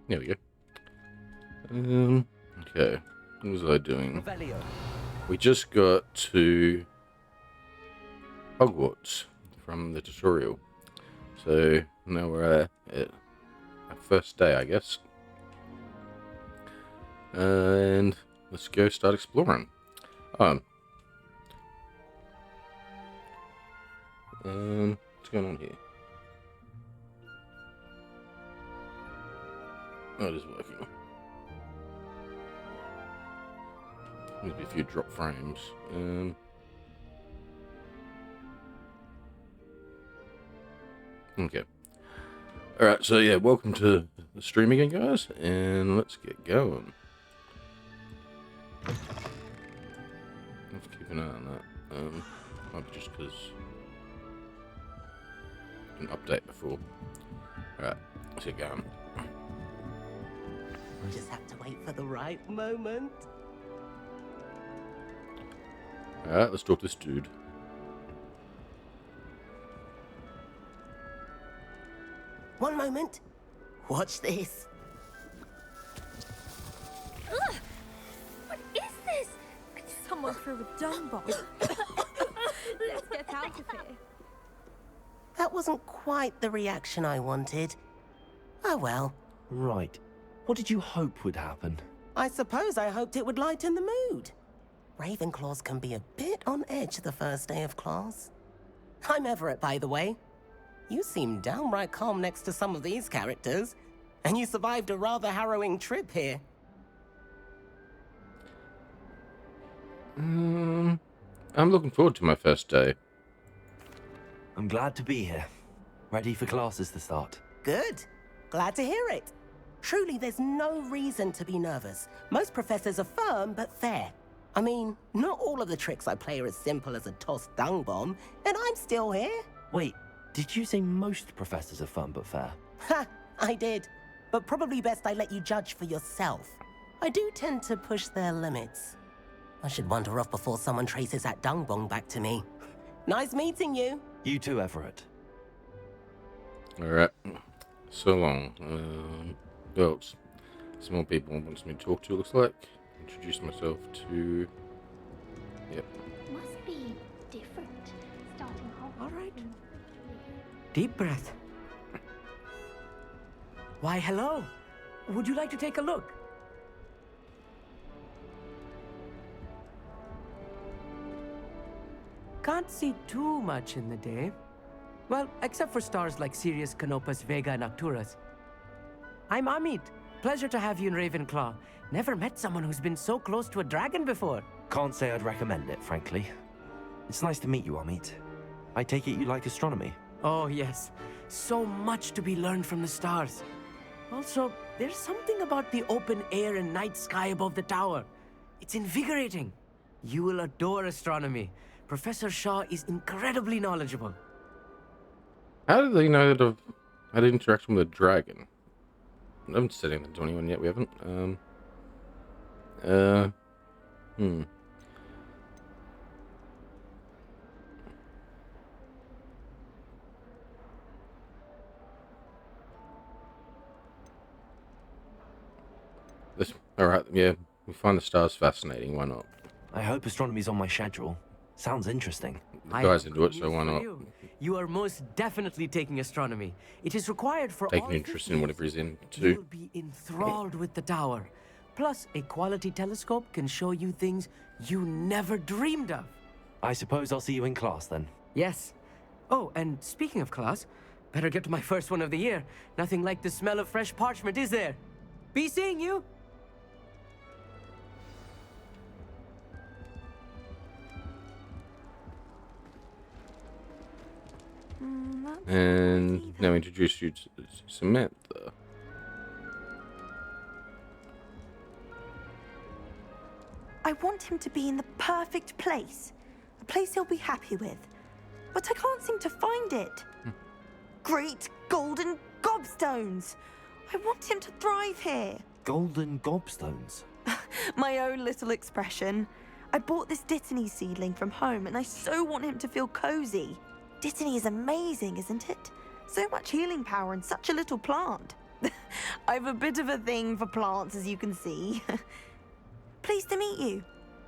There we go. Okay. What was I doing? Revelio. We just got to Hogwarts from the tutorial. So now we're at our first day, I guess. And let's go start exploring. What's going on here? Oh, it is working. There's be a few drop frames. Okay. Alright, so yeah, welcome to the stream again, guys, and let's get going. Let's keep an eye on that. Might be just because an update before. Alright, let's get going. We just have to wait for the right moment. Alright, let's talk to this dude. One moment. Watch this. Ugh! What is this? Someone threw a dung bomb. Let's get out of here. That wasn't quite the reaction I wanted. Oh well. Right. What did you hope would happen? I suppose I hoped it would lighten the mood. Ravenclaws can be a bit on edge the first day of class. I'm Everett, by the way. You seem downright calm next to some of these characters, and you survived a rather harrowing trip here. I'm looking forward to my first day. I'm glad to be here. Ready for classes to start. Good. Glad to hear it. Truly, there's no reason to be nervous. Most professors are firm but fair. I mean, not all of the tricks I play are as simple as a tossed dung bomb, and I'm still here. Wait, did you say most professors are fun but fair? Ha! I did. But probably best I let you judge for yourself. I do tend to push their limits. I should wander off before someone traces that dung bomb back to me. Nice meeting you. You too, Everett. Alright. So long. Who else? Some more people wants me to talk to, looks like. Introduce myself to... Yep. Must be different. Starting Hogwarts. All right. Deep breath. Why, hello. Would you like to take a look? Can't see too much in the day. Well, except for stars like Sirius, Canopus, Vega, and Arcturus. I'm Amit. Pleasure to have you in Ravenclaw. Never met someone who's been so close to a dragon before. Can't say I'd recommend it, frankly. It's nice to meet you, Amit. I take it you like astronomy? Oh, yes. So much to be learned from the stars. Also, there's something about the open air and night sky above the tower. It's invigorating. You will adore astronomy. Professor Shaw is incredibly knowledgeable. How did they know that I've had interaction with a dragon? I haven't said anything to anyone yet, we haven't. Alright, yeah. We find the stars fascinating, why not? I hope astronomy's on my schedule. Sounds interesting. The guy's into it, so why not? You are most definitely taking astronomy. It is required for Take all an interest in 50th. whatever he's into. You'll be enthralled with the tower. Plus, a quality telescope can show you things you never dreamed of. I suppose I'll see you in class then. Yes. Oh, and speaking of class, better get to my first one of the year. Nothing like the smell of fresh parchment, is there? Be seeing you. And now introduce you to Samantha. I want him to be in the perfect place. A place he'll be happy with. But I can't seem to find it. Great golden gobstones! I want him to thrive here. Golden gobstones. My own little expression. I bought this Dittany seedling from home and I so want him to feel cozy. Dittany is amazing, isn't it? So much healing power in such a little plant. I've a bit of a thing for plants, as you can see. Pleased to meet you.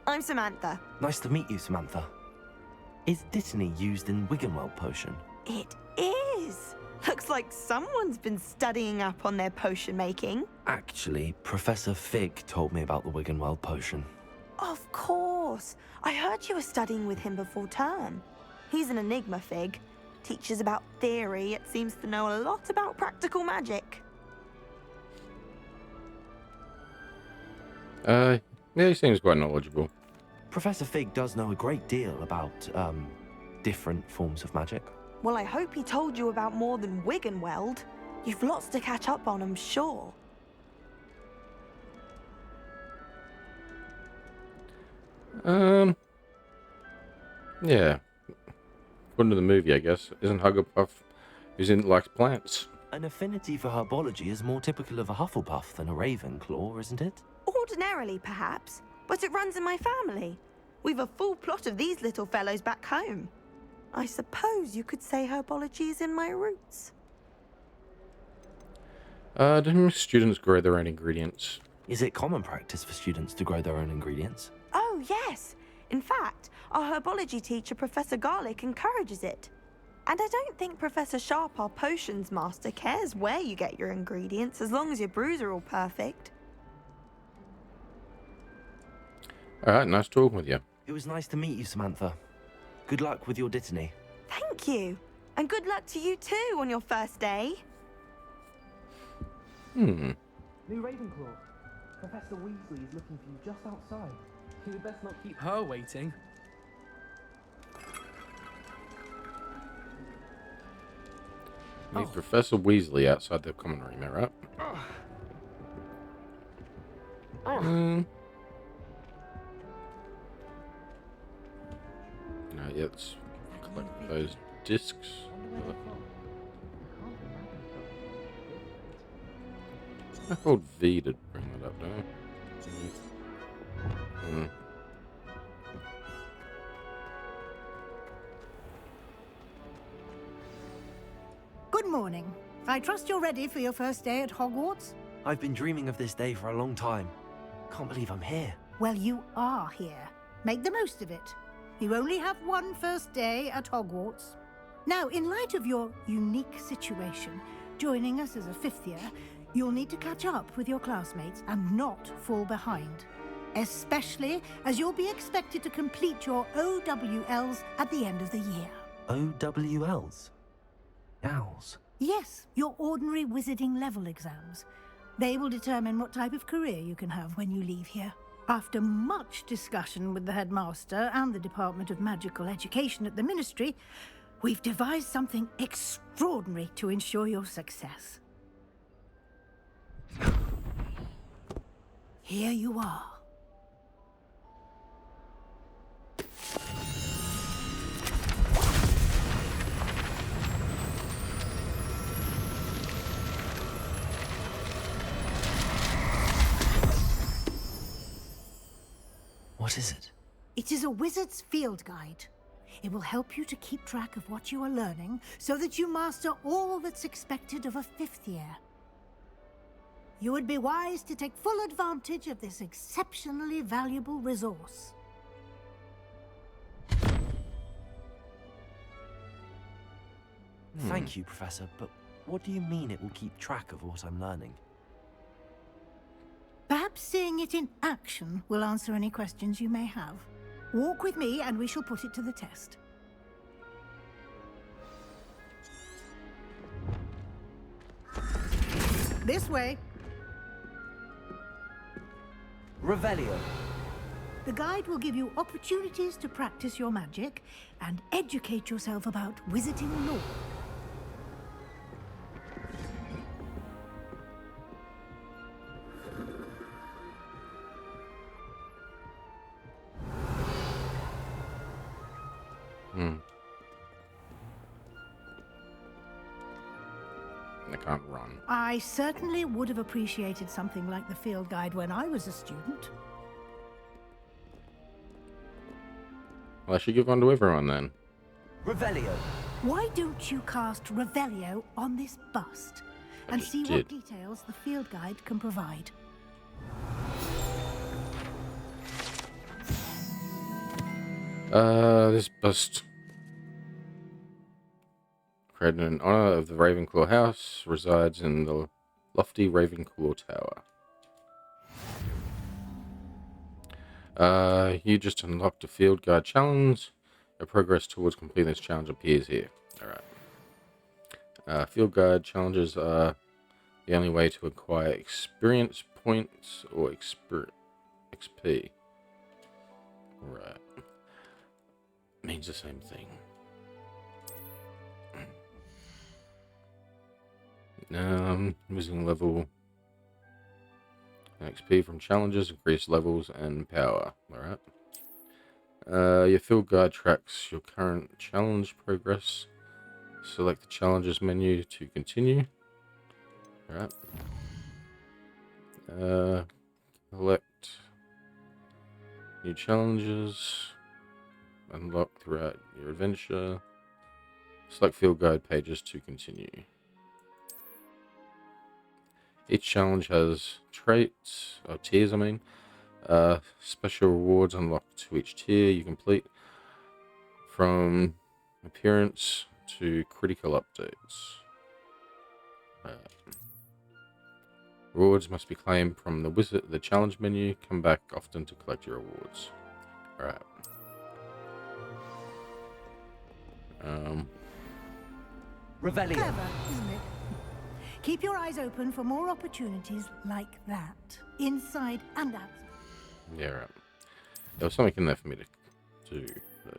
I'm Samantha. Nice to meet you, Samantha. Is Dittany used in Wiggenweld potion? It is. Looks like someone's been studying up on their potion making. Actually, Professor Fig told me about the Wiggenweld potion. Of course. I heard you were studying with him before term. He's an enigma, Fig. Teaches about theory, yet seems to know a lot about practical magic. Yeah, he seems quite knowledgeable. Professor Fig does know a great deal about, different forms of magic. Well, I hope he told you about more than Wiggenweld. You've lots to catch up on, I'm sure. Yeah. According to the movie, I guess. Isn't Hugglepuff likes plants? An affinity for herbology is more typical of a Hufflepuff than a Ravenclaw, isn't it? Ordinarily, perhaps, but it runs in my family. We've a full plot of these little fellows back home. I suppose you could say herbology is in my roots. Do students grow their own ingredients? Is it common practice for students to grow their own ingredients? Oh, yes. In fact, our herbology teacher, Professor Garlick, encourages it. And I don't think Professor Sharp, our potions master, cares where you get your ingredients, as long as your brews are all perfect. Alright, nice talking with you. It was nice to meet you, Samantha. Good luck with your Dittany. Thank you. And good luck to you too on your first day. Hmm. New Ravenclaw. Professor Weasley is looking for you just outside. You had best not keep her waiting. Meet Professor Weasley outside the common room, right? No, yeah, let's collect those discs. I hold V to bring that up, don't I? Good morning. I trust you're ready for your first day at Hogwarts? I've been dreaming of this day for a long time. Can't believe I'm here. Well, you are here. Make the most of it. You only have one first day at Hogwarts. Now, in light of your unique situation, joining us as a fifth year, you'll need to catch up with your classmates and not fall behind. Especially as you'll be expected to complete your OWLs at the end of the year. OWLs? Owls? Yes, your ordinary wizarding level exams. They will determine what type of career you can have when you leave here. After much discussion with the headmaster and the Department of Magical Education at the Ministry, we've devised something extraordinary to ensure your success. Here you are. What is it? It is a wizard's field guide. It will help you to keep track of what you are learning so that you master all that's expected of a fifth year. You would be wise to take full advantage of this exceptionally valuable resource. Thank you, Professor, but what do you mean it will keep track of what I'm learning? Perhaps seeing it in action will answer any questions you may have. Walk with me and we shall put it to the test. This way. Revelio. The guide will give you opportunities to practice your magic and educate yourself about wizarding lore. I can't run. I certainly would have appreciated something like the field guide when I was a student. Well, I should give one to everyone then. Revelio. Why don't you cast Revelio on this bust? and just see did. what details the field guide can provide. This bust created in honor of the Ravenclaw house resides in the lofty Ravenclaw Tower. You just unlocked a field guide challenge. Your progress towards completing this challenge appears here. Alright. Field guide challenges are the only way to acquire experience points or XP. Right. Means the same thing. Losing level XP from challenges, increase levels and power. Alright. Your field guide tracks your current challenge progress. Select the challenges menu to continue. Alright. Collect new challenges. Unlock throughout your adventure. Select field guide pages to continue. Each challenge has traits, or tiers I mean. Special rewards unlocked to each tier you complete. From appearance to critical updates. Rewards must be claimed from the challenge menu. Come back often to collect your rewards. Alright. Revelio. Clever, isn't it? Keep your eyes open for more opportunities like that, inside and out. Yeah, right. There was something in there for me to do. So.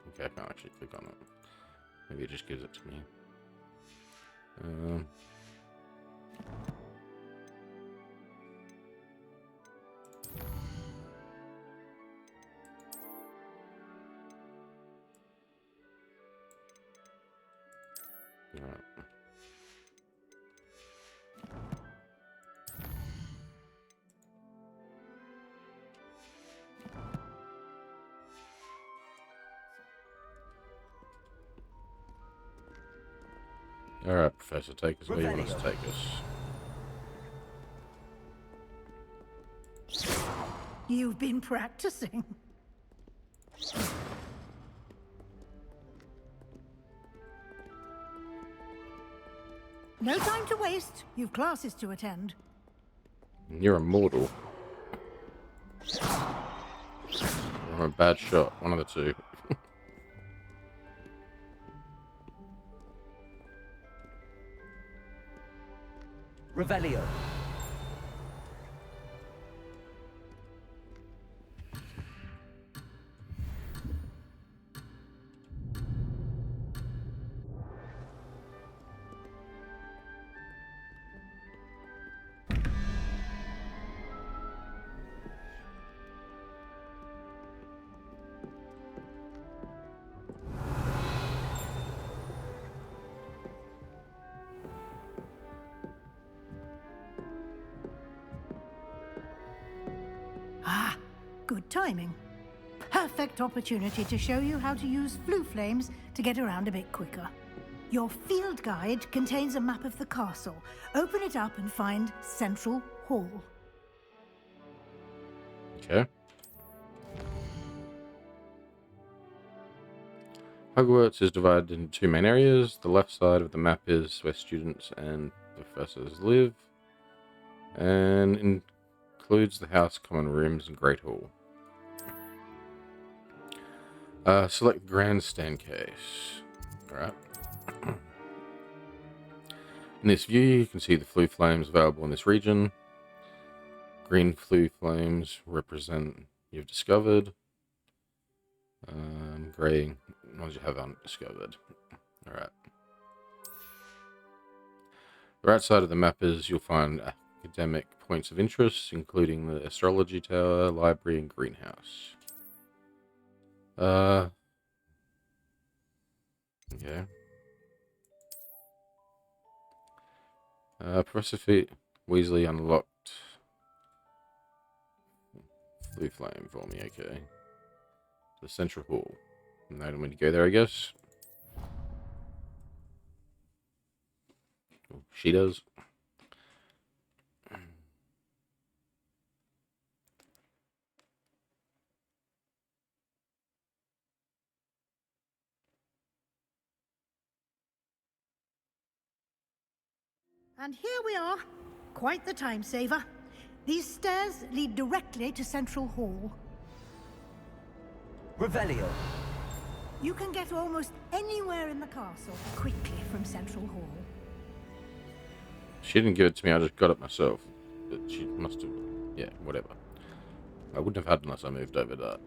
Okay, I can't actually click on it. Maybe it just gives it to me. Alright, Professor, take us where you want us to take us. You've been practicing. No time to waste. You've classes to attend. You're immortal. Or a bad shot, one of the two. Revelio. Ah, good timing. Perfect opportunity to show you how to use flue flames to get around a bit quicker. Your field guide contains a map of the castle. Open it up and find Central Hall. Okay. Hogwarts is divided into two main areas. The left side of the map is where students and professors live, and includes the house, common rooms, and Great Hall. Select the grandstand case. Alright. In this view, you can see the flue flames available in this region. Green flue flames represent you've discovered. Grey ones you haven't discovered. Alright. The right side of the map is you'll find academic points of interest, including the astrology tower, library, and greenhouse. Okay. Professor Weasley unlocked flue flame for me, okay. The Central Hall. No, I don't want to go there, I guess. She does. And here we are. Quite the time saver. These stairs lead directly to Central Hall. Revelio. You can get almost anywhere in the castle quickly from Central Hall. She didn't give it to me, I just got it myself. But she must have... Yeah, whatever. I wouldn't have had unless I moved over that.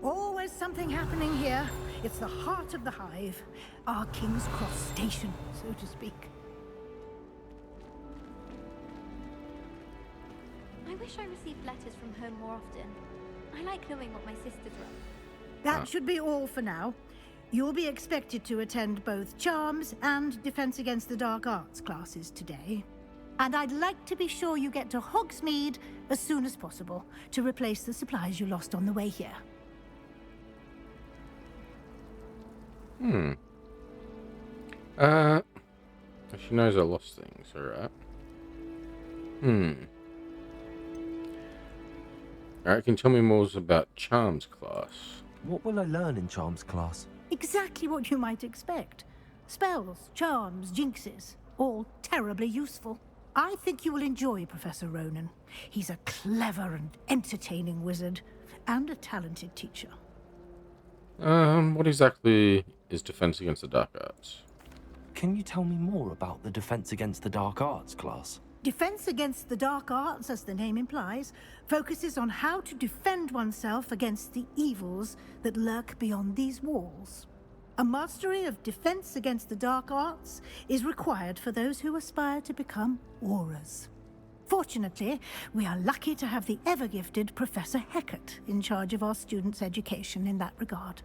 Always something happening here. It's the heart of the hive. Our King's Cross station, so to speak. I wish I received letters from home more often. I like knowing what my sisters wrote. That should be all for now. You'll be expected to attend both Charms and Defense Against the Dark Arts classes today. And I'd like to be sure you get to Hogsmeade as soon as possible to replace the supplies you lost on the way here. She knows I lost things, alright. Alright, can you tell me more about Charms class? What will I learn in Charms class? Exactly what you might expect. Spells, charms, jinxes, all terribly useful. I think you will enjoy Professor Ronan. He's a clever and entertaining wizard, and a talented teacher. What exactly is Defense Against the Dark Arts? Can you tell me more about the Defense Against the Dark Arts class? Defense Against the Dark Arts, as the name implies, focuses on how to defend oneself against the evils that lurk beyond these walls. A mastery of Defense Against the Dark Arts is required for those who aspire to become auras. Fortunately, we are lucky to have the ever-gifted Professor Hecat in charge of our students' education in that regard.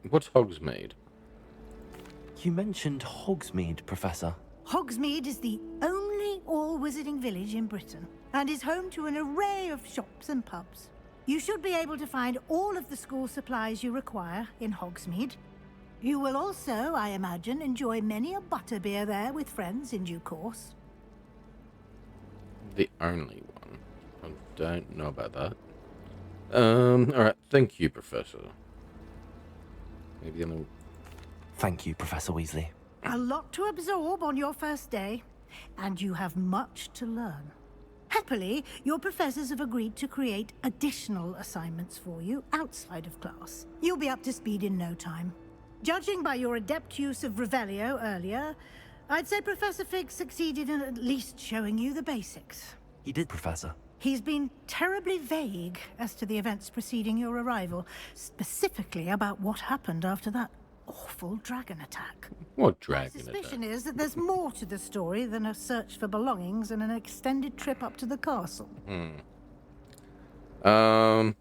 What's Hogsmeade? You mentioned Hogsmeade, Professor. Hogsmeade is the only all-wizarding village in Britain, and is home to an array of shops and pubs. You should be able to find all of the school supplies you require in Hogsmeade. You will also, I imagine, enjoy many a butterbeer there with friends in due course. The only one. I don't know about that. Alright, thank you, Professor. Maybe the only... Thank you, Professor Weasley. A lot to absorb on your first day, and you have much to learn. Happily, your professors have agreed to create additional assignments for you outside of class. You'll be up to speed in no time. Judging by your adept use of Revelio earlier, I'd say Professor Fig succeeded in at least showing you the basics. He did, Professor. He's been terribly vague as to the events preceding your arrival, specifically about what happened after that awful dragon attack. What dragon My attack? suspicion is that there's more to the story than a search for belongings and an extended trip up to the castle. I'm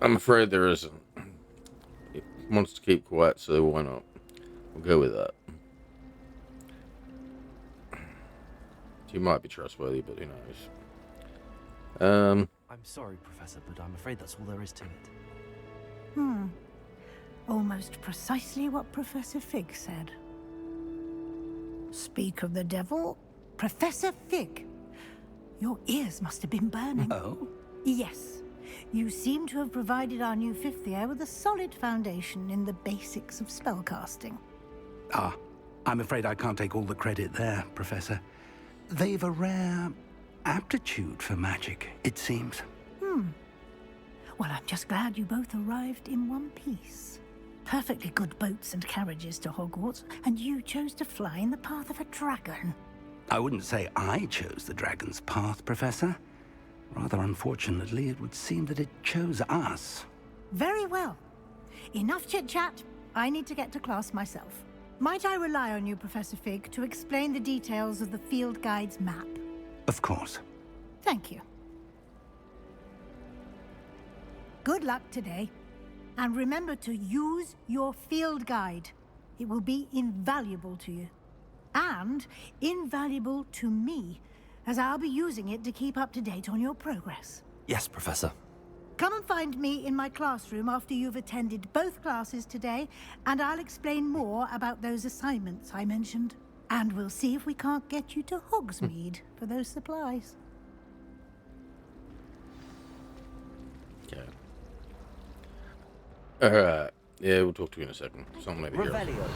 afraid there isn't. It wants to keep quiet, so why not? We'll go with that. She might be trustworthy, but who knows? I'm sorry, Professor, but I'm afraid that's all there is to it. Almost precisely what Professor Fig said. Speak of the devil, Professor Fig. Your ears must have been burning. Oh? Yes. You seem to have provided our new fifth year with a solid foundation in the basics of spellcasting. Ah, I'm afraid I can't take all the credit there, Professor. They've a rare aptitude for magic, it seems. Well, I'm just glad you both arrived in one piece. Perfectly good boats and carriages to Hogwarts, and you chose to fly in the path of a dragon. I wouldn't say I chose the dragon's path, Professor. Rather unfortunately, it would seem that it chose us. Very well. Enough chit-chat. I need to get to class myself. Might I rely on you, Professor Fig, to explain the details of the field guide's map? Of course. Thank you. Good luck today. And remember to use your field guide. It will be invaluable to you. And invaluable to me, as I'll be using it to keep up to date on your progress. Yes, Professor. Come and find me in my classroom after you've attended both classes today, and I'll explain more about those assignments I mentioned. And we'll see if we can't get you to Hogsmeade for those supplies. Okay. Alright. Yeah, we'll talk to you in a second. Someone over here. Revelio.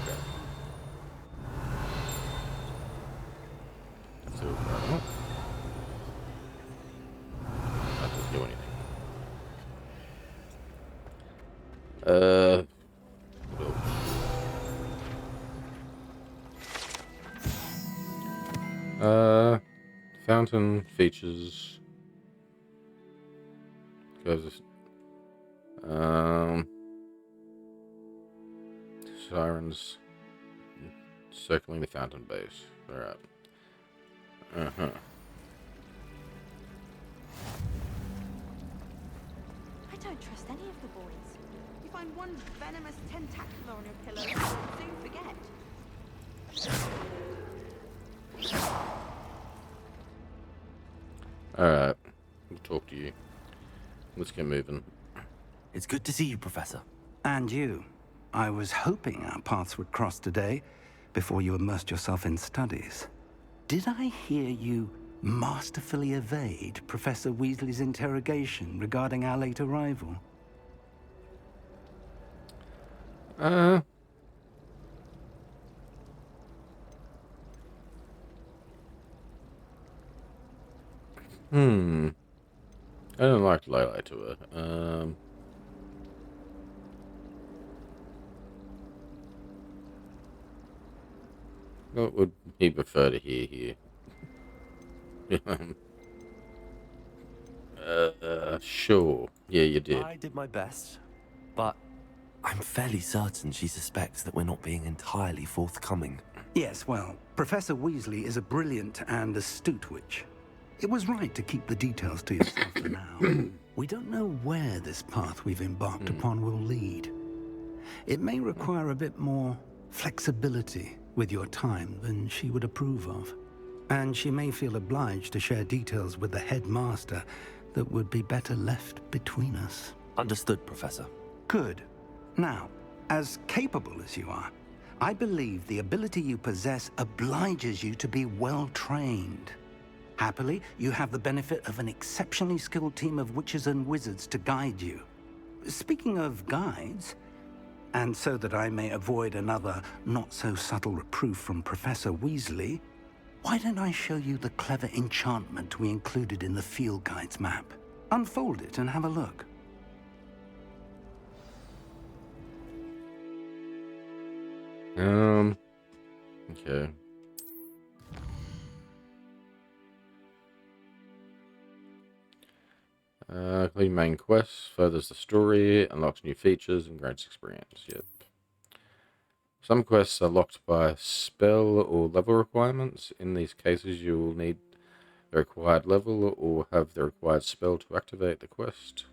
So, that doesn't do anything. Fountain features goes sirens circling the fountain base. Alright. I don't trust any of the boys. You find one venomous tentacular on your pillow, you'll soon forget. Alright. We'll talk to you. Let's get moving. It's good to see you, Professor. And you. I was hoping our paths would cross today before you immersed yourself in studies. Did I hear you masterfully evade Professor Weasley's interrogation regarding our late arrival? I don't like to lie to her. What would he prefer to hear here? Sure. Yeah, you did. I did my best, but I'm fairly certain she suspects that we're not being entirely forthcoming. Yes, well, Professor Weasley is a brilliant and astute witch. It was right to keep the details to yourself for now. We don't know where this path we've embarked upon will lead. It may require a bit more flexibility with your time than she would approve of. And she may feel obliged to share details with the headmaster that would be better left between us. Understood, Professor. Good. Now, as capable as you are, I believe the ability you possess obliges you to be well trained. Happily, you have the benefit of an exceptionally skilled team of witches and wizards to guide you. Speaking of guides, and so that I may avoid another not-so-subtle reproof from Professor Weasley, why don't I show you the clever enchantment we included in the field guide's map? Unfold it and have a look. Okay. Complete main quests, furthers the story, unlocks new features, and grants experience. Yep. Some quests are locked by spell or level requirements. In these cases, you will need the required level or have the required spell to activate the quest.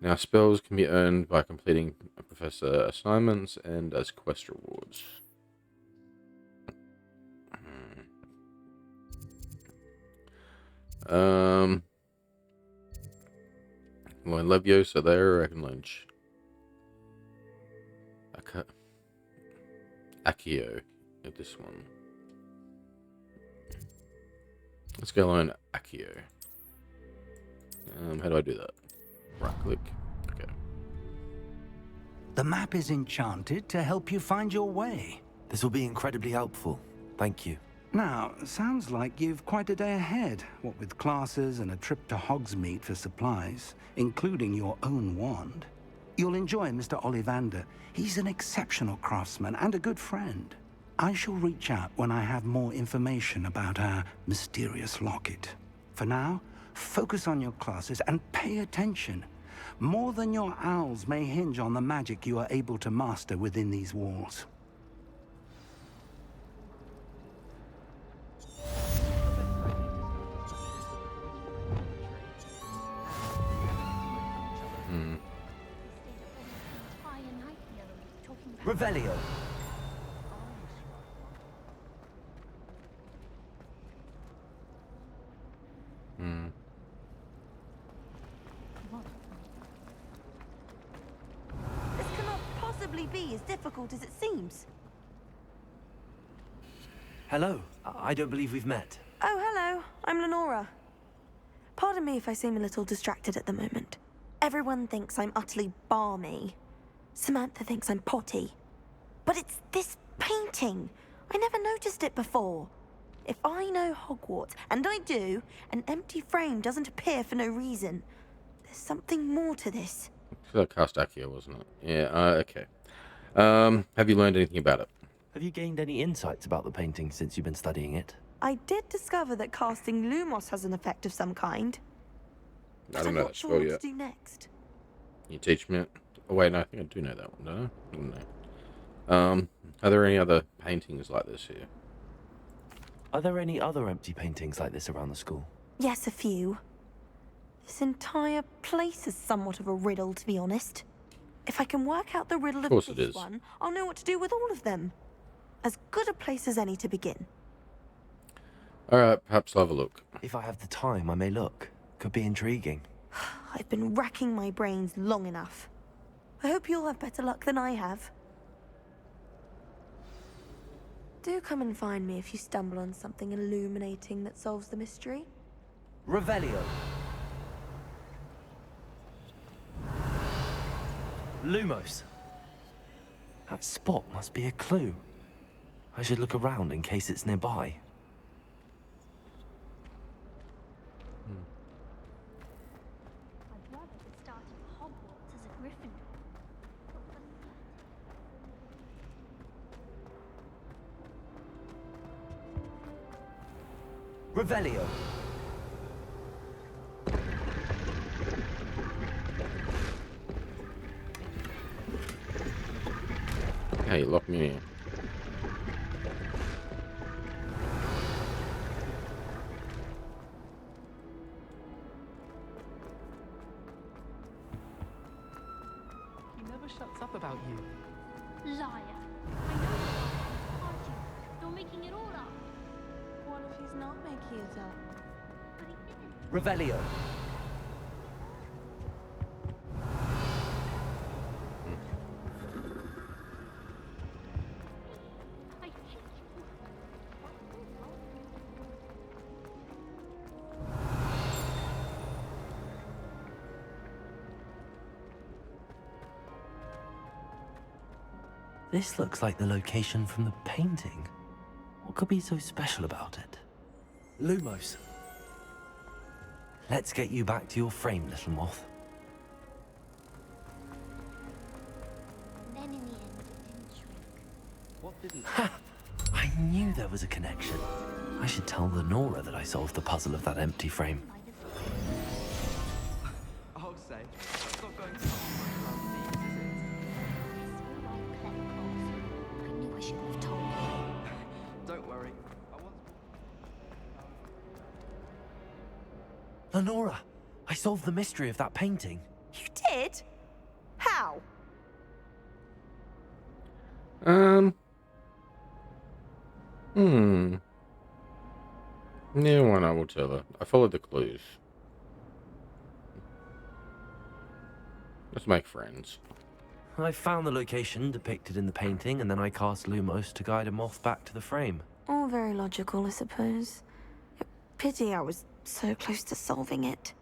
Now, spells can be earned by completing professor assignments and as quest rewards. Learn Leviosa there, I can learn Accio at this one. Let's go learn Accio. How do I do that? Right click. Okay. The map is enchanted to help you find your way. This will be incredibly helpful. Thank you. Now, sounds like you've quite a day ahead, what with classes and a trip to Hogsmeade for supplies, including your own wand. You'll enjoy Mr. Ollivander. He's an exceptional craftsman and a good friend. I shall reach out when I have more information about our mysterious locket. For now, focus on your classes and pay attention. More than your owls may hinge on the magic you are able to master within these walls. Revelio. be as difficult as it seems. Hello. I don't believe we've met. Oh, hello. I'm Lenora. Pardon me if I seem a little distracted at the moment. Everyone thinks I'm utterly balmy. Samantha thinks I'm potty. But it's this painting. I never noticed it before. If I know Hogwarts, and I do, an empty frame doesn't appear for no reason. There's something more to this. That cast Accio, wasn't it? Yeah, okay. Have you learned anything about it? Have you gained any insights about the painting since you've been studying it? I did discover that casting Lumos has an effect of some kind. I But don't I'm know not that sure spell what yet. to do next. Can you teach me it? Oh, wait, no, I think I do know that one, don't I? I don't know. Are there any other paintings like this here? Are there any other empty paintings like this around the school? Yes, a few. This entire place is somewhat of a riddle, to be honest. If I can work out the riddle of course it this is. one, I'll know what to do with all of them. As good a place as any to begin. Alright, perhaps I'll have a look. If I have the time, I may look. Could be intriguing. I've been racking my brains long enough. I hope you'll have better luck than I have. Do come and find me if you stumble on something illuminating that solves the mystery. Revelio. Lumos. That spot must be a clue. I should look around in case it's nearby. My brother started Hogwarts as a Gryffindor. Revelio. Hey, lock me in. He never shuts up about you. Liar. I know you are, aren't you? You're making it all up. What if he's not making it up? But he isn't. Revelio. I hate you. This looks like the location from the painting. What could be so special about it? Lumos. Let's get you back to your frame, little moth. Then in the end, it didn't shrink. What didn't... Ha! I knew there was a connection. I should tell Lenora that I solved the puzzle of that empty frame. By the I'll say, that's not going to Hogwarts Legacy, is it? Yes, you are clever, Claus. I knew I should have told you. Don't worry. I once... Lenora, I solved the mystery of that painting. You did? How? Yeah, why not? We'll tell her. I followed the clues. Let's make friends. I found the location depicted in the painting, and then I cast Lumos to guide a moth back to the frame. All very logical, I suppose. Pity I was so close to solving it.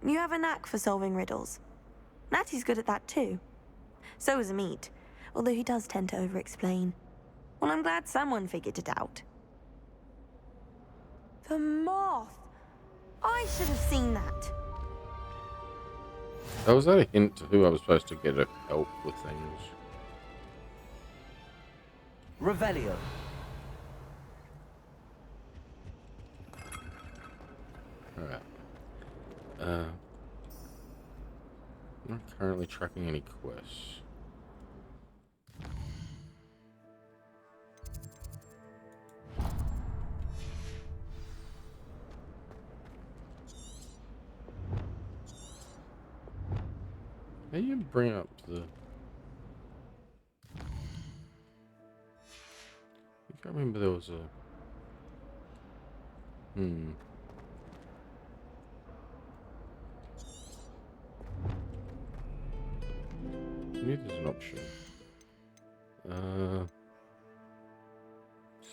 You have a knack for solving riddles. Natty's good at that too. So is Amit, although he does tend to over-explain. Well, I'm glad someone figured it out. The moth! I should have seen that. Oh, was that a hint to who I was supposed to get to help with things? Revelio. Alright. I'm not currently tracking any quests. How do you bring up the... I think I remember there was a... Maybe there's an option.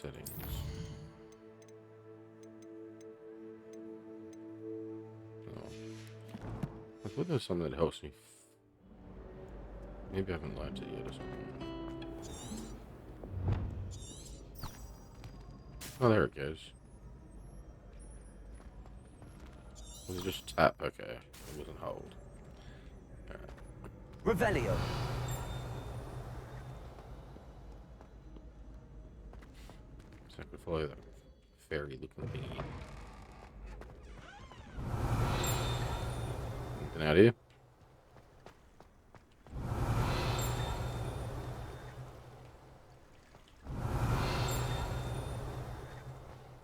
Settings. Oh. I thought there was something that helps me. Maybe I haven't learned it yet or something. Oh, there it goes. Was it just tap? Okay. It wasn't hold. Alright. Revelio. So I could follow that fairy looking thingy. Anything out here?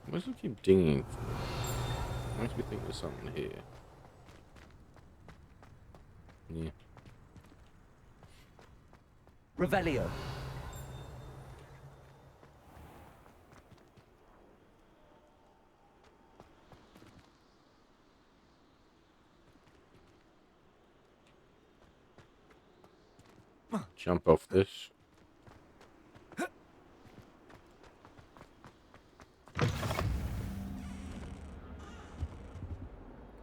Why does it keep dinging for? Makes me think there's something here. Yeah. Revelio. Jump off this.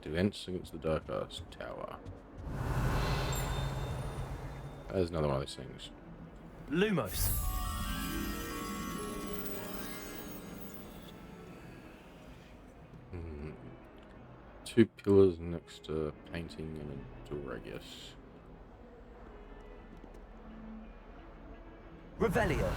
Defense against the Dark Arts Tower. There's another one of those things. Lumos. Two pillars next to a painting and a door, I guess. Revelio.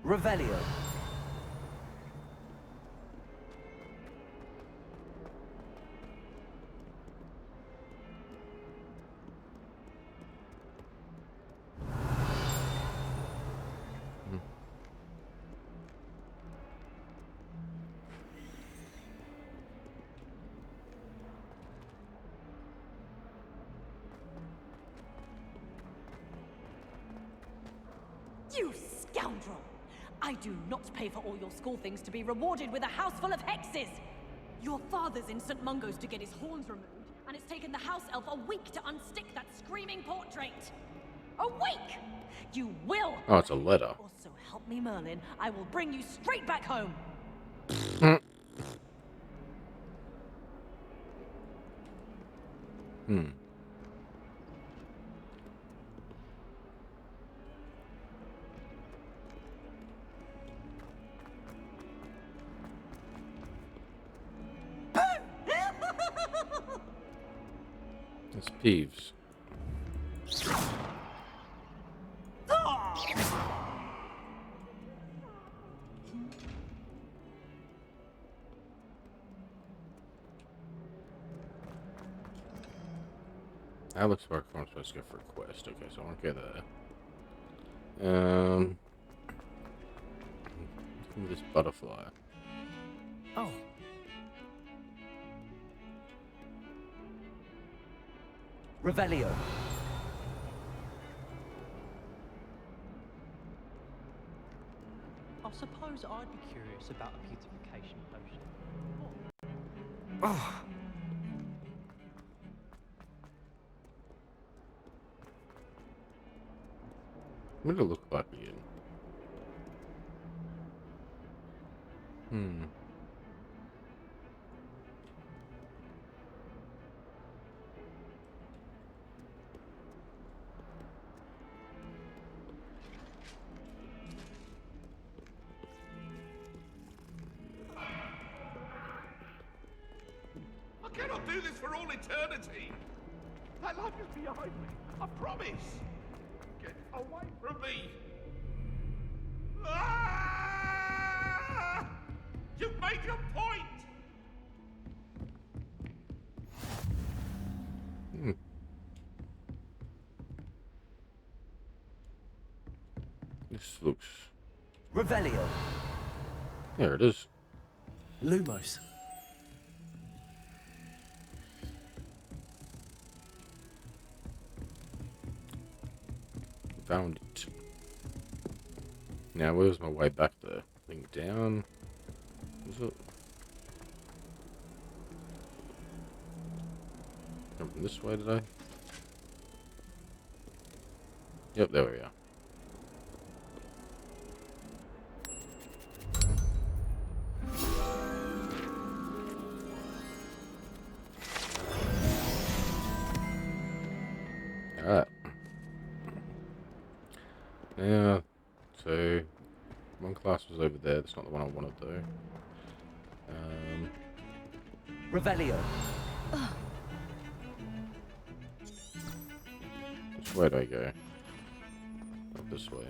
Revelio. You scoundrel! I do not pay for all your school things to be rewarded with a house full of hexes! Your father's in St. Mungo's to get his horns removed, and it's taken the house elf a week to unstick that screaming portrait! A week! You will! Oh, it's a letter. Also, help me, Merlin. I will bring you straight back home! It's Peeves. That looks like I'm supposed to go for a quest. Okay, so I want to go there. This butterfly. Oh. Revelio. I suppose I'd be curious about a beautification potion. Oh. What did it look like again? I cannot do this for all eternity. That life is behind me. I promise. Get away from me. Ah! You've made your point. This looks... Revelio. There it is. Lumos. Found it. Now, where's my way back there? I think down. Is it? Come from this way, did I? Yep, there we are. Alright. Yeah, so one class was over there. That's not the one I wanted though. Revelio. Which way do I go? Up this way.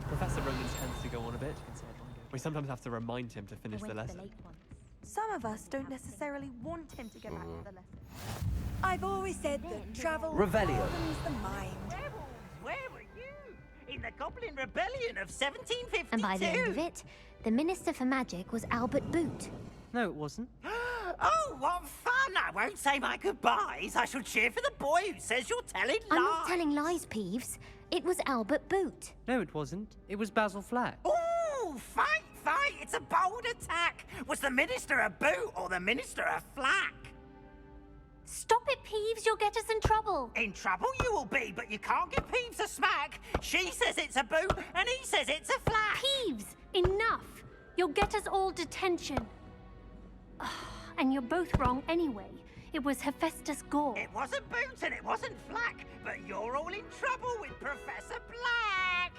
Professor Rollins tends to go on a bit. We sometimes have to remind him to finish the lesson. Some of us don't necessarily want him to go back to the lesson. I've always said that travel Revelio. hardens the mind. Where were you? In the Goblin Rebellion of 1752? And by the end of it, the Minister for Magic was Albert Boot. No, it wasn't. Oh, what fun! I won't say my goodbyes. I shall cheer for the boy who says you're telling lies. I'm not telling lies, Peeves. It was Albert Boot. No, it wasn't. It was Basil Flack. Ooh, fight! It's a bold attack. Was the Minister a boot or the Minister a flack? Stop it, Peeves. You'll get us in trouble. In trouble you will be, but you can't give Peeves a smack. She says it's a boot and he says it's a flack. Peeves, enough. You'll get us all detention. And you're both wrong anyway. It was Hephaestus Gore. It wasn't boot and it wasn't flack, but you're all in trouble with Professor Black.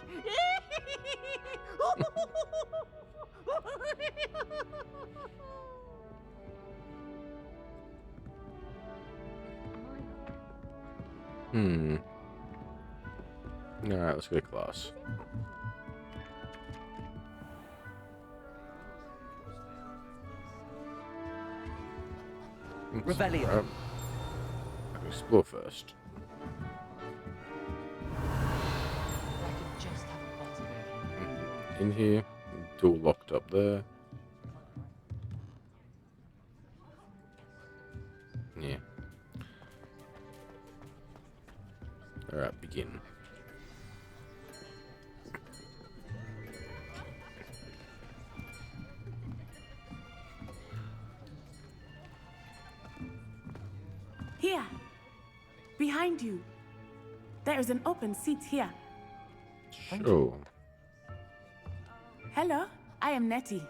Alright, let's go to class. Revelio. I can explore first. In here, door locked up there. Yeah. Alright, begin. Here, behind you. There is an open seat here. Sure. Hello, I am Nettie.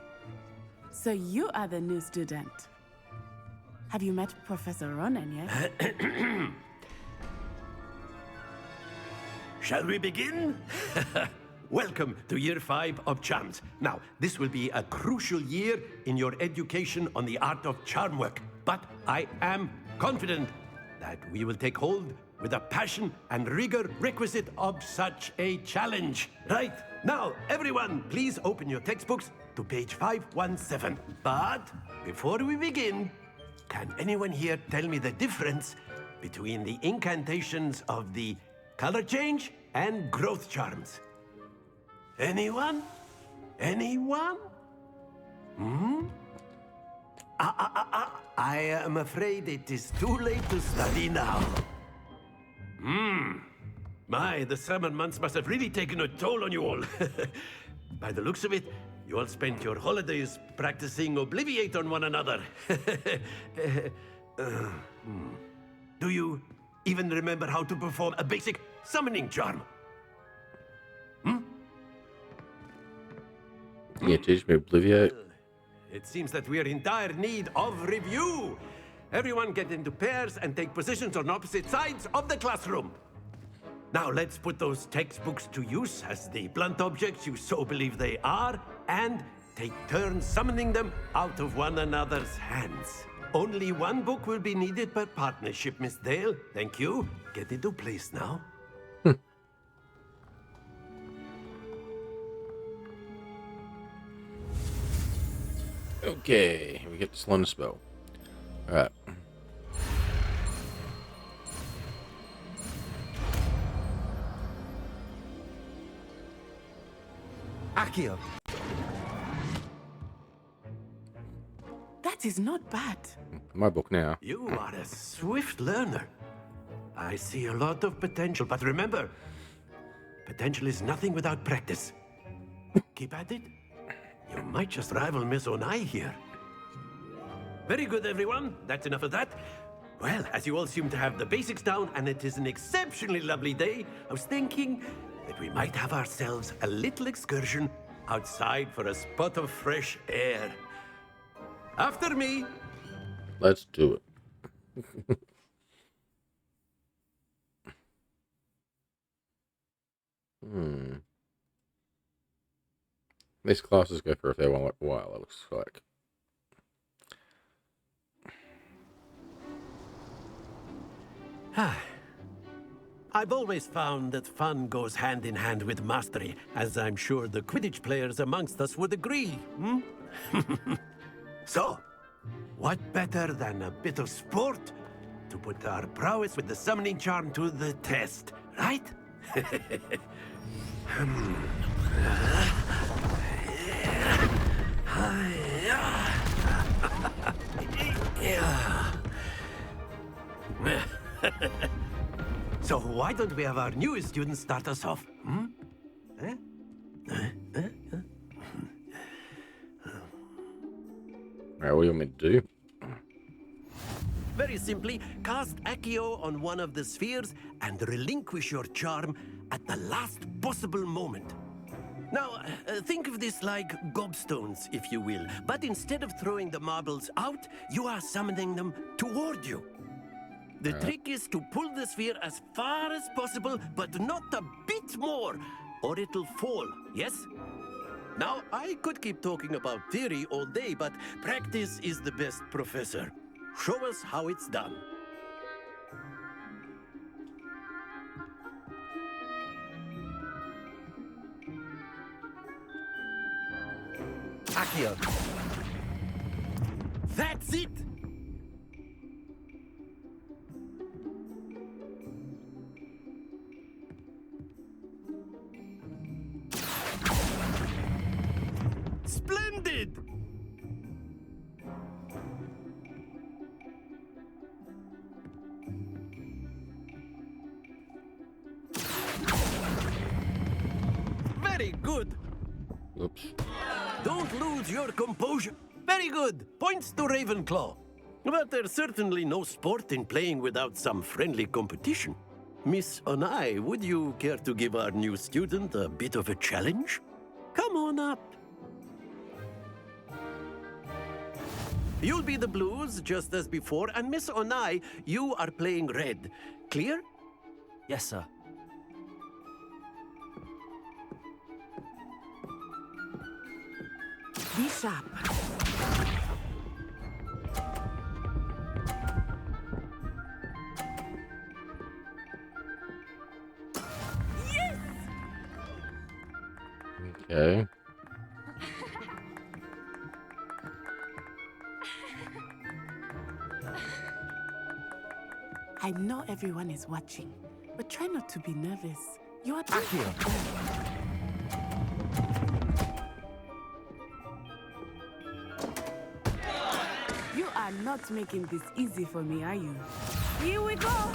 So you are the new student. Have you met Professor Ronan yet? Shall we begin? Welcome to Year 5 of Charms. Now, this will be a crucial year in your education on the art of charm work, but I am confident that we will take hold with the passion and rigor requisite of such a challenge. Right, now, everyone, please open your textbooks to page 517. But before we begin, can anyone here tell me the difference between the incantations of the color change and growth charms? Anyone? Anyone? I am afraid it is too late to study now. My, the summer months must have really taken a toll on you all. By the looks of it, you all spent your holidays practicing Obliviate on one another. Do you even remember how to perform a basic summoning charm? Yeah, teach me Obliviate. It seems that we are in dire need of review. Everyone get into pairs and take positions on opposite sides of the classroom. Now let's put those textbooks to use as the blunt objects you so believe they are, and take turns summoning them out of one another's hands. Only one book will be needed per partnership, Miss Dale. Thank you. Get into place now. Okay, we get the slender spell. Alright. Accio. That is not bad. My book now. You are a swift learner. I see a lot of potential, but remember, potential is nothing without practice. Keep at it. You might just rival Miss Onai here. Very good, everyone. That's enough of that. Well, as you all seem to have the basics down, and it is an exceptionally lovely day, I was thinking that we might have ourselves a little excursion outside for a spot of fresh air. After me. Let's do it. These classes go for a fair while, it looks like. I've always found that fun goes hand in hand with mastery, as I'm sure the Quidditch players amongst us would agree. So, what better than a bit of sport to put our prowess with the summoning charm to the test, right? So why don't we have our newest student start us off? Alright, what do you want me to do? Very simply, cast Accio on one of the spheres and relinquish your charm at the last possible moment. Now, think of this like gobstones, if you will, but instead of throwing the marbles out, you are summoning them toward you. The trick is to pull the sphere as far as possible, but not a bit more, or it'll fall, yes? Now, I could keep talking about theory all day, but practice is the best professor. Show us how it's done. Accio. That's it! Splendid! Very good. Oops. Don't lose your composure. Very good. Points to Ravenclaw. But there's certainly no sport in playing without some friendly competition. Miss Onai, would you care to give our new student a bit of a challenge? Come on up. You'll be the blues, just as before, and Miss Onai, you are playing red. Clear? Yes, sir. Be sharp. Yes! Okay. I know everyone is watching, but try not to be nervous. You are Accio. You are not making this easy for me, are you? Here we go!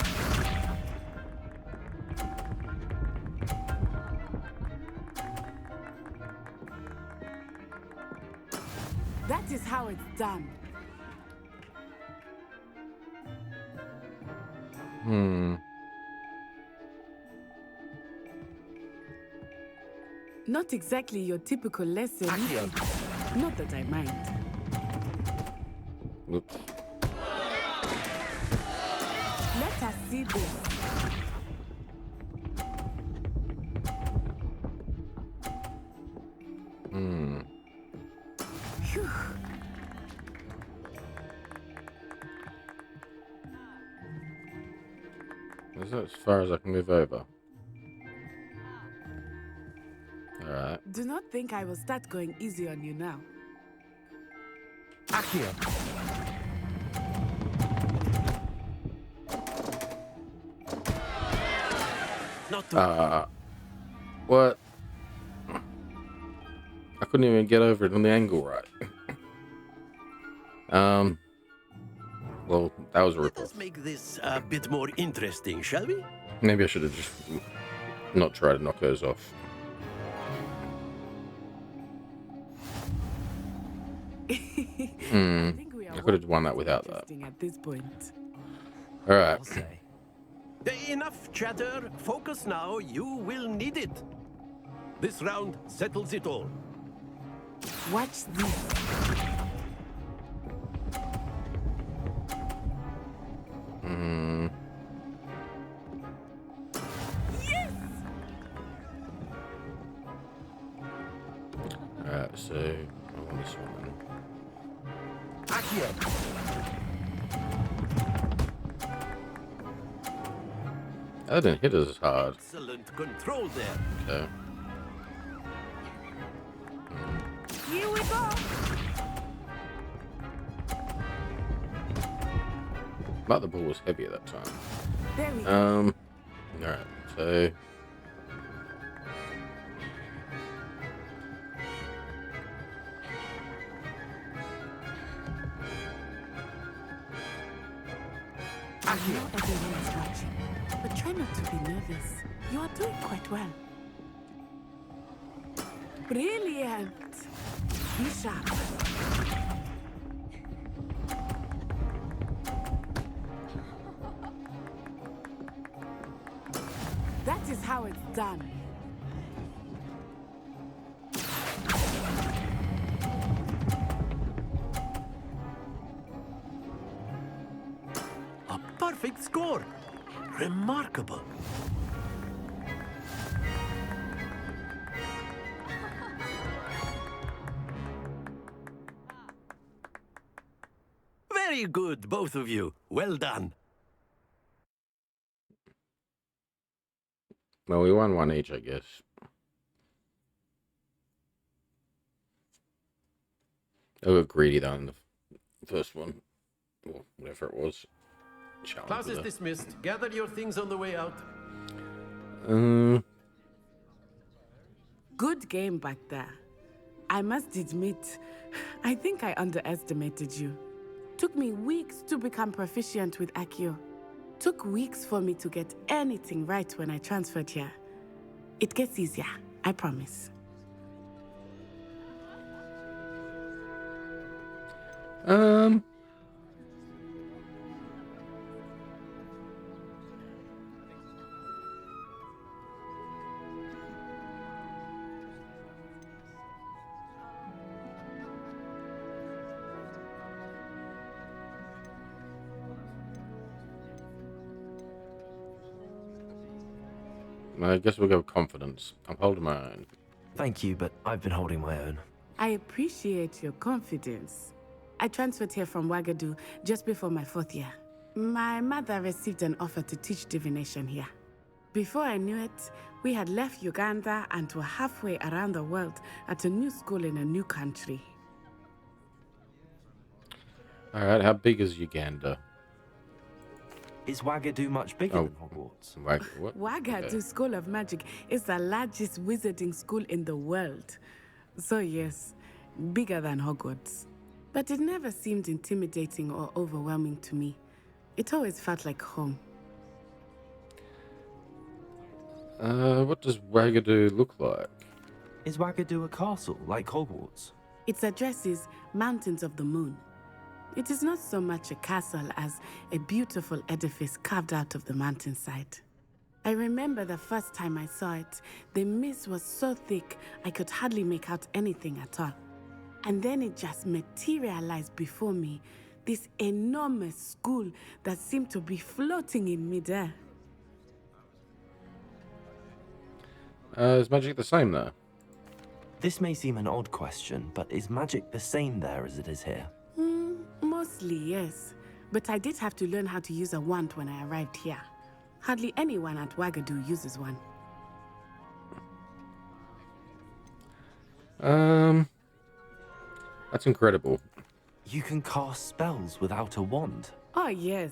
That is how it's done. Not exactly your typical lesson. Accio. Not that I mind. Oops. Let us see this. Phew. Is that as far as I can move over? Alright. Do not think I will start going easy on you now. Accio. What? I couldn't even get over it on the angle right. Well, that was a Let rip-off. us make this a bit more interesting, shall we? Maybe I should have just not tried to knock those off. I could have won that without that. At this point. All right. Enough chatter. Focus now. You will need it. This round settles it all. Watch this. Yes! Alright, so I want this one. That didn't hit as hard. Excellent control there. Okay. Here we go. But the ball was heavy at that time. There we go. Alright, so I know everyone is watching, but try not to be nervous. You are doing quite well. Brilliant. Be sharp. That is how it's done. A perfect score. Remarkable. Very good, both of you. Well done. well, we won one each, I guess. I got greedy though in the first one, or whatever it was. Class is dismissed. Gather your things on the way out. Good game back there. I must admit, I think I underestimated you. Took me weeks to become proficient with Accio. Took weeks for me to get anything right when I transferred here. It gets easier, I promise. I guess we'll go with confidence. I'm holding my own. Thank you, but I've been holding my own. I appreciate your confidence. I transferred here from Wagadu just before my 4th year. My mother received an offer to teach divination here. Before I knew it, we had left Uganda and were halfway around the world at a new school in a new country. Alright, how big is Uganda? Is Wagadu much bigger than Hogwarts? What? Wagadu Okay. School of Magic is the largest wizarding school in the world. So yes, bigger than Hogwarts. But it never seemed intimidating or overwhelming to me. It always felt like home. What does Wagadu look like? Is Wagadu a castle like Hogwarts? Its address is Mountains of the Moon. It is not so much a castle as a beautiful edifice carved out of the mountainside. I remember the first time I saw it, the mist was so thick I could hardly make out anything at all. And then it just materialized before me, this enormous school that seemed to be floating in midair. Is magic the same there? This may seem an odd question, but is magic the same there as it is here? Mostly, yes. But I did have to learn how to use a wand when I arrived here. Hardly anyone at Wagadu uses one. That's incredible. You can cast spells without a wand. Oh, yes.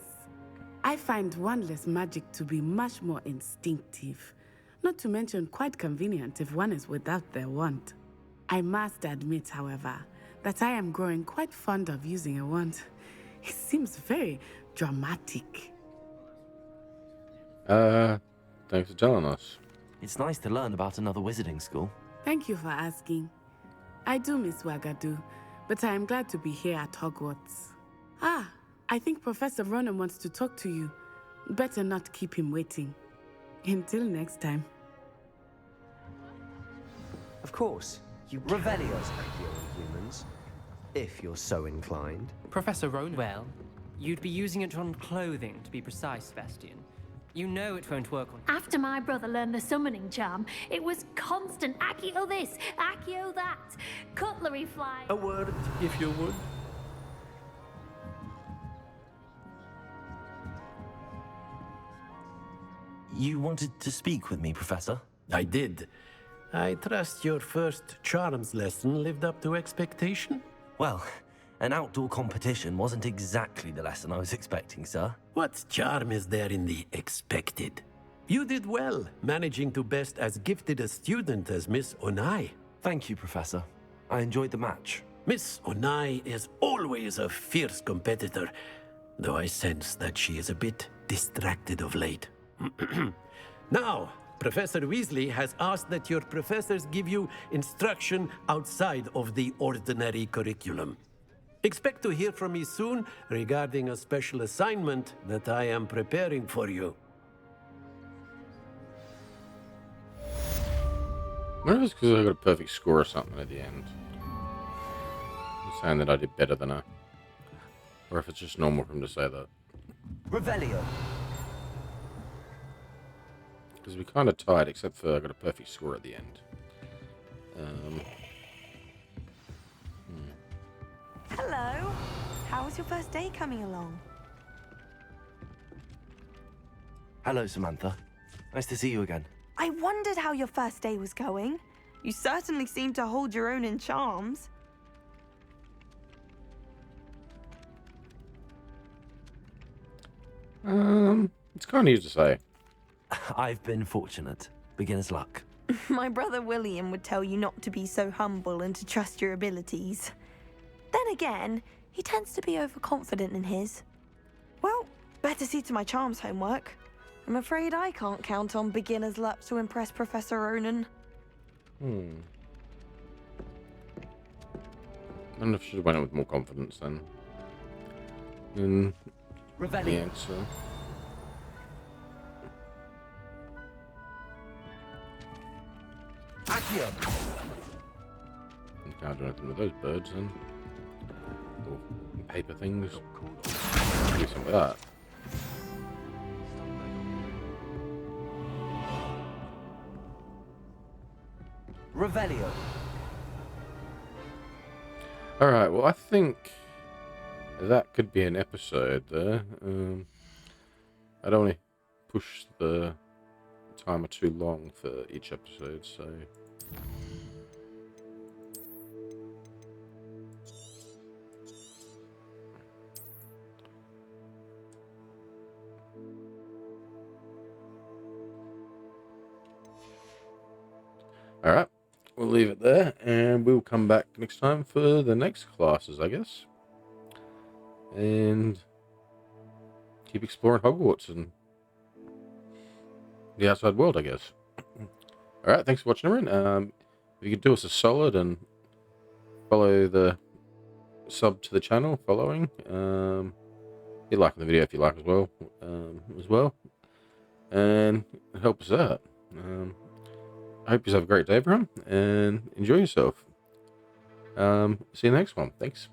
I find wandless magic to be much more instinctive. Not to mention quite convenient if one is without their wand. I must admit, however, that I am growing quite fond of using a wand. It seems very dramatic. Thanks for telling us. It's nice to learn about another wizarding school. Thank you for asking. I do miss Wagadu, but I am glad to be here at Hogwarts. Ah, I think Professor Ronan wants to talk to you. Better not keep him waiting. Until next time. Of course, you Revelios humans, if you're so inclined. Professor Ronan. Well, you'd be using it on clothing, to be precise, Sebastian. You know it won't work on... After my brother learned the summoning charm, it was constant Accio this, Accio that, cutlery fly. A word, if you would. You wanted to speak with me, Professor? I did. I trust your first charms lesson lived up to expectation? Well, an outdoor competition wasn't exactly the lesson I was expecting, sir. What charm is there in the expected? You did well, managing to best as gifted a student as Miss Onai. Thank you, Professor. I enjoyed the match. Miss Onai is always a fierce competitor, though I sense that she is a bit distracted of late. Now, Professor Weasley has asked that your professors give you instruction outside of the ordinary curriculum. Expect to hear from me soon regarding a special assignment that I am preparing for you. I wonder if it's because I got a perfect score or something at the end. I'm saying that I did better than her. Or if it's just normal for him to say that. Revelio. Because we kind of tied, except for I got a perfect score at the end. Hello. How was your first day coming along? Hello, Samantha. Nice to see you again. I wondered how your first day was going. You certainly seem to hold your own in charms. It's kind of easy to say. I've been fortunate. Beginner's luck. My brother William would tell you not to be so humble and to trust your abilities. Then again, he tends to be overconfident in his. Well, better see to my charms homework. I'm afraid I can't count on beginner's luck to impress Professor Ronan. I don't know if I should have went in with more confidence then. In the answer. Can't do anything with those birds then. Little paper things. Do something with that. Revelio. Alright, well I think that could be an episode there. I don't want to push the timer too long for each episode, so... Alright, we'll leave it there, and we'll come back next time for the next classes, I guess. And keep exploring Hogwarts and the outside world, I guess. Alright, thanks for watching, everyone. If you could do us a solid and follow the sub to the channel, following. Hit like on the video if you like as well. And help us out. I hope you have a great day, everyone, and enjoy yourself. See you next one. Thanks.